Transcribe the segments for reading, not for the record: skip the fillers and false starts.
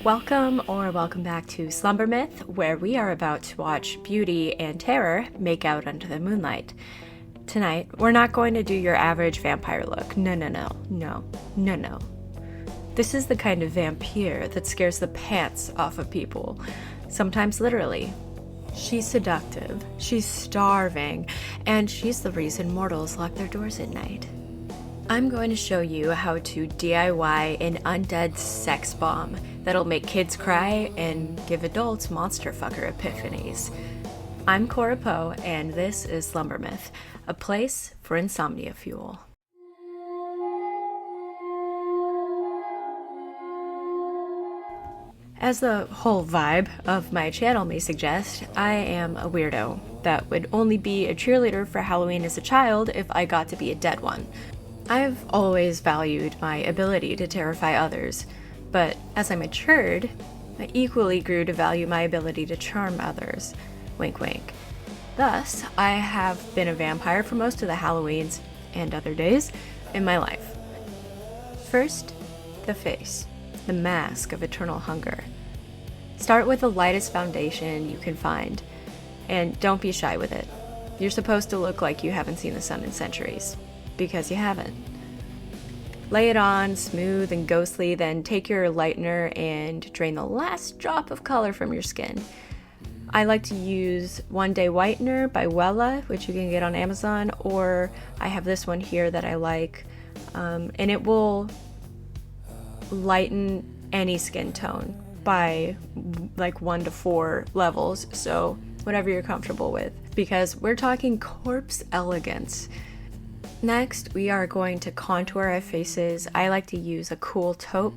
Welcome back to Slumber Myth, where we are about to watch beauty and terror make out under the moonlight. Tonight, we're not going to do your average vampire look. No. This is the kind of vampire that scares the pants off of people, sometimes literally. She's seductive, she's starving, and she's the reason mortals lock their doors at night. I'm going to show you how to DIY an undead sex bomb that'll make kids cry and give adults monster fucker epiphanies. I'm Cora Poe, and this is Slumber Myth, a place for insomnia fuel. As the whole vibe of my channel may suggest, I am a weirdo that would only be a cheerleader for Halloween as a child if I got to be a dead one. I've always valued my ability to terrify others, but as I matured, I equally grew to value my ability to charm others. Wink wink. Thus, I have been a vampire for most of the Halloweens and other days in my life. First, the face, the mask of eternal hunger. Start with the lightest foundation you can find, and don't be shy with it. You're supposed to look like you haven't seen the sun in centuries. Because you haven't. Lay it on smooth and ghostly, then take your lightener and drain the last drop of color from your skin. I like to use One Day Whitener by Wella, which you can get on Amazon, or I have this one here that I like, and it will lighten any skin tone by like 1 to 4 levels, so whatever you're comfortable with, because we're talking corpse elegance. Next, we are going to contour our faces. I like to use a cool taupe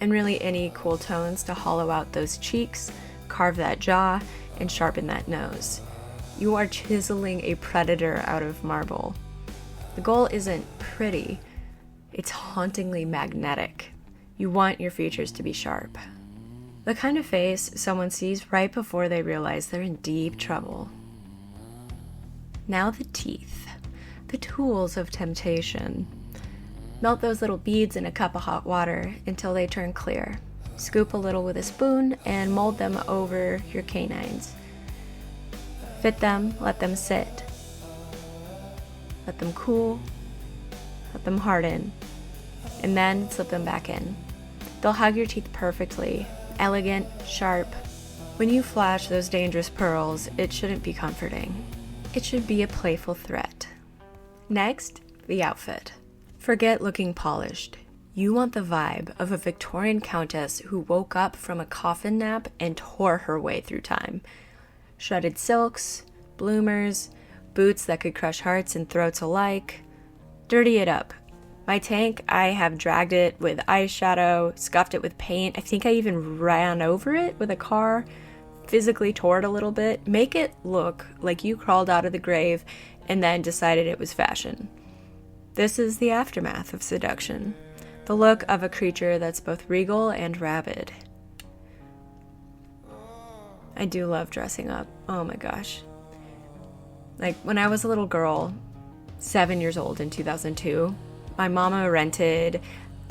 and really any cool tones to hollow out those cheeks, carve that jaw, and sharpen that nose. You are chiseling a predator out of marble. The goal isn't pretty, it's hauntingly magnetic. You want your features to be sharp. The kind of face someone sees right before they realize they're in deep trouble. Now the teeth. The tools of temptation. Melt those little beads in a cup of hot water until they turn clear. Scoop a little with a spoon and mold them over your canines. Fit them, let them sit. Let them cool, let them harden, and then slip them back in. They'll hug your teeth perfectly, elegant, sharp. When you flash those dangerous pearls, it shouldn't be comforting. It should be a playful threat. Next, the outfit. Forget looking polished. You want the vibe of a Victorian countess who woke up from a coffin nap and tore her way through time. Shredded silks, bloomers, boots that could crush hearts and throats alike. Dirty it up. My tank, I have dragged it with eyeshadow, scuffed it with paint. I think I even ran over it with a car, physically tore it a little bit. Make it look like you crawled out of the grave and then decided it was fashion. This is the aftermath of seduction. The look of a creature that's both regal and rabid. I do love dressing up. Oh my gosh. Like, when I was a little girl, 7 years old in 2002, my mama rented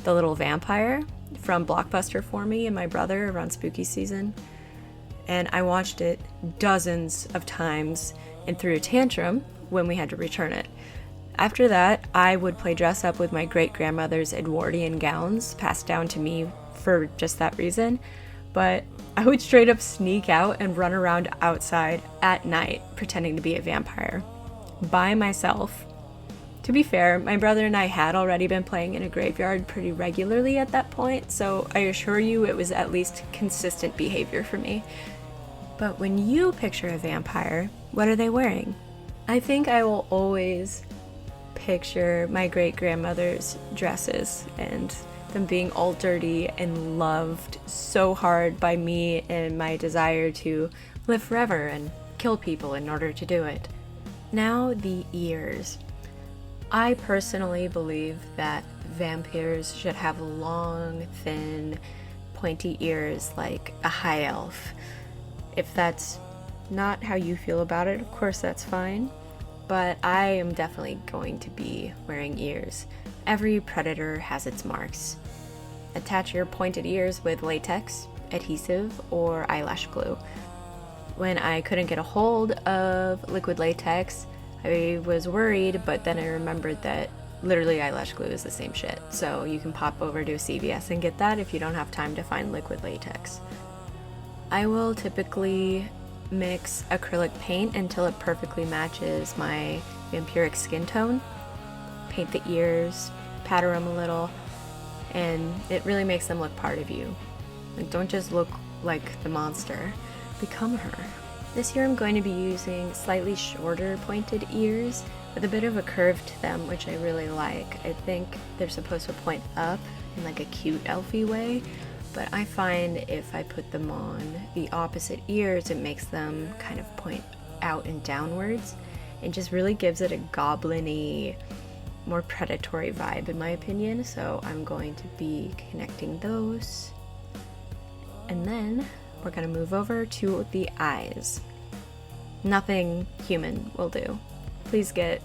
The Little Vampire from Blockbuster for me and my brother around spooky season. And I watched it dozens of times and threw a tantrum when we had to return it. After that, I would play dress up with my great-grandmother's Edwardian gowns, passed down to me for just that reason, but I would straight up sneak out and run around outside at night pretending to be a vampire by myself. To be fair, my brother and I had already been playing in a graveyard pretty regularly at that point, so I assure you it was at least consistent behavior for me. But when you picture a vampire, what are they wearing? I think I will always picture my great-grandmother's dresses and them being all dirty and loved so hard by me and my desire to live forever and kill people in order to do it. Now the ears. I personally believe that vampires should have long, thin, pointy ears like a high elf. If that's not how you feel about it, of course that's fine, but I am definitely going to be wearing ears. Every predator has its marks. Attach your pointed ears with latex adhesive or eyelash glue. When I couldn't get a hold of liquid latex, I was worried, but then I remembered that literally eyelash glue is the same shit. So you can pop over to a CVS and get that if you don't have time to find liquid latex. I will typically mix acrylic paint until it perfectly matches my vampiric skin tone. Paint the ears, patter them a little, and it really makes them look part of you. Like, don't just look like the monster, become her. This year I'm going to be using slightly shorter pointed ears with a bit of a curve to them, which I really like. I think they're supposed to point up in like a cute elfy way, but I find if I put them on the opposite ears, it makes them kind of point out and downwards. It just really gives it a goblin-y, more predatory vibe in my opinion, so I'm going to be connecting those. And then we're going to move over to the eyes. Nothing human will do. Please get,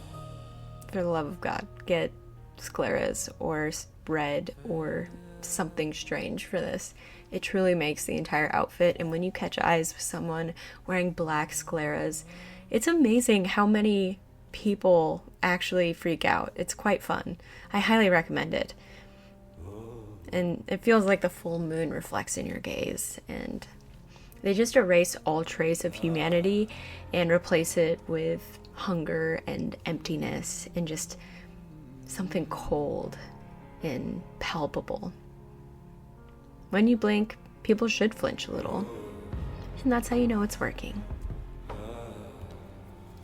for the love of God, get scleras or red or something strange for this. It truly makes the entire outfit, and when you catch eyes with someone wearing black scleras, it's amazing how many people actually freak out. It's quite fun. I highly recommend it. And it feels like the full moon reflects in your gaze, and they just erase all trace of humanity and replace it with hunger and emptiness and just something cold and palpable. When you blink, people should flinch a little, and that's how you know it's working.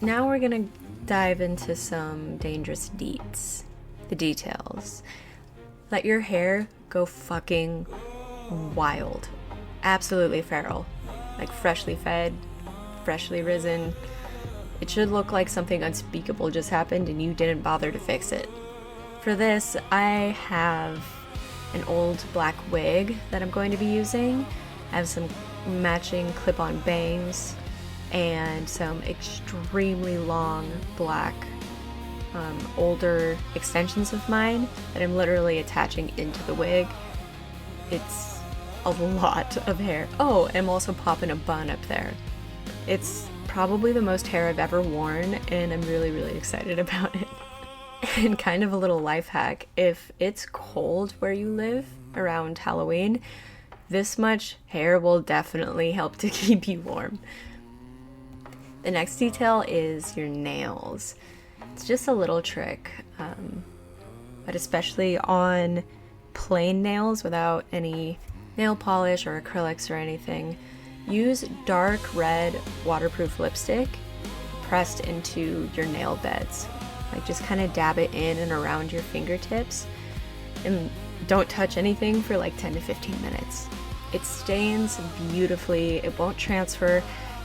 Now we're gonna dive into some dangerous deets, the details. Let your hair go fucking wild, absolutely feral, like freshly fed, freshly risen. It should look like something unspeakable just happened and you didn't bother to fix it. For this, I have an old black wig that I'm going to be using. I have some matching clip-on bangs and some extremely long black older extensions of mine that I'm literally attaching into the wig. It's a lot of hair. Oh, I'm also popping a bun up there. It's probably the most hair I've ever worn, and I'm really, really excited about it. And kind of a little life hack, if it's cold where you live around Halloween, this much hair will definitely help to keep you warm. The next detail is your nails. It's just a little trick, but especially on plain nails without any nail polish or acrylics or anything, use dark red waterproof lipstick pressed into your nail beds. Like, just kind of dab it in and around your fingertips, and don't touch anything for like 10 to 15 minutes. It stains beautifully, it won't transfer,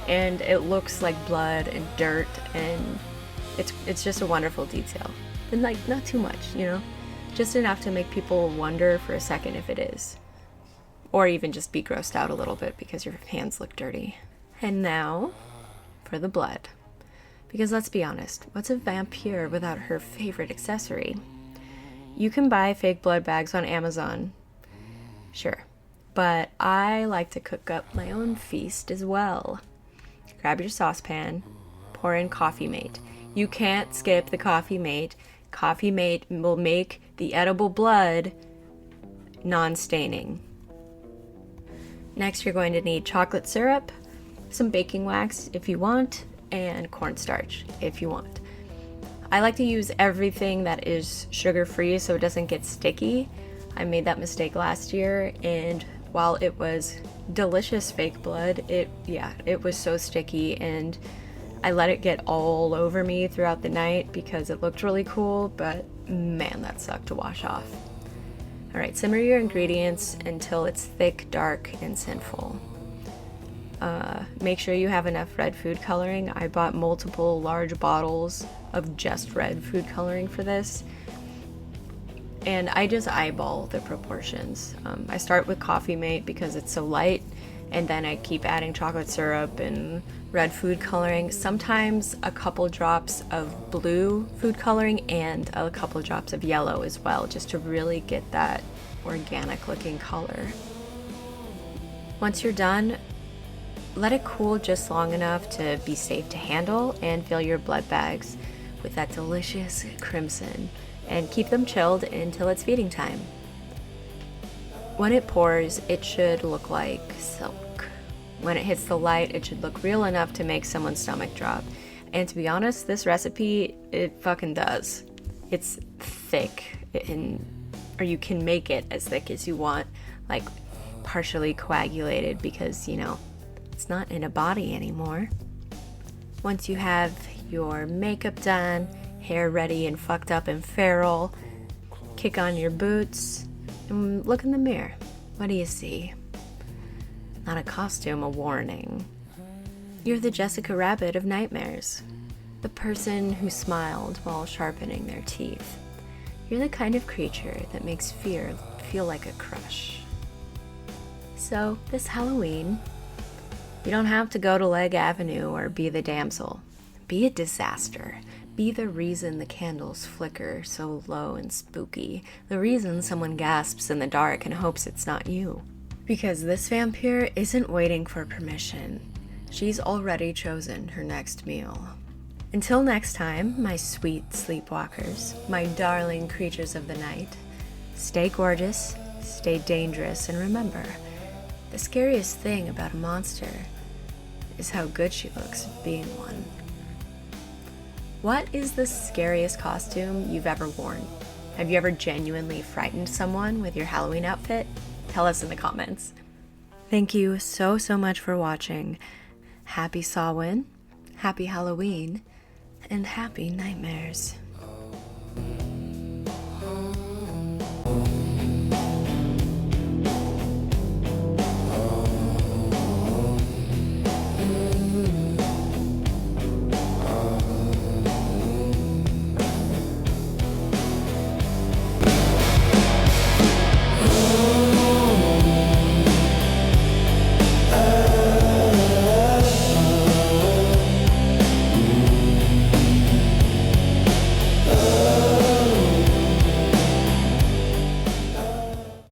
and it looks like blood and dirt, and it's just a wonderful detail. And like, not too much, you know? Just enough to make people wonder for a second if it is. Or even just be grossed out a little bit because your hands look dirty. And now, for the blood. Because let's be honest, what's a vampire without her favorite accessory? You can buy fake blood bags on Amazon, sure, but I like to cook up my own feast as well. Grab your saucepan, pour in Coffee Mate. You can't skip the Coffee Mate. Coffee Mate will make the edible blood non-staining. Next, you're going to need chocolate syrup, some baking wax if you want, and cornstarch if you want. I like to use everything that is sugar-free so it doesn't get sticky. I made that mistake last year, and while it was delicious fake blood, it was so sticky, and I let it get all over me throughout the night because it looked really cool, but man, that sucked to wash off. Alright, simmer your ingredients until it's thick, dark, and sinful. Make sure you have enough red food coloring. I bought multiple large bottles of just red food coloring for this, and I just eyeball the proportions. I start with Coffee Mate because it's so light, and then I keep adding chocolate syrup and red food coloring, sometimes a couple drops of blue food coloring and a couple drops of yellow as well, just to really get that organic looking color. Once you're done, let it cool just long enough to be safe to handle and fill your blood bags with that delicious crimson and keep them chilled until it's feeding time. When it pours, it should look like silk. When it hits the light, it should look real enough to make someone's stomach drop. And to be honest, this recipe, it fucking does. It's thick, or you can make it as thick as you want, like partially coagulated, because, you know, it's not in a body anymore. Once you have your makeup done, hair ready and fucked up and feral, kick on your boots and look in the mirror. What do you see? Not a costume, a warning. You're the Jessica Rabbit of nightmares. The person who smiled while sharpening their teeth. You're the kind of creature that makes fear feel like a crush. So, this Halloween, you don't have to go to Leg Avenue or be the damsel. Be a disaster. Be the reason the candles flicker so low and spooky. The reason someone gasps in the dark and hopes it's not you. Because this vampire isn't waiting for permission. She's already chosen her next meal. Until next time, my sweet sleepwalkers, my darling creatures of the night, stay gorgeous, stay dangerous, and remember, the scariest thing about a monster is how good she looks being one. What is the scariest costume you've ever worn? Have you ever genuinely frightened someone with your Halloween outfit? Tell us in the comments. Thank you so much for watching. Happy Samhain, happy Halloween, and happy nightmares.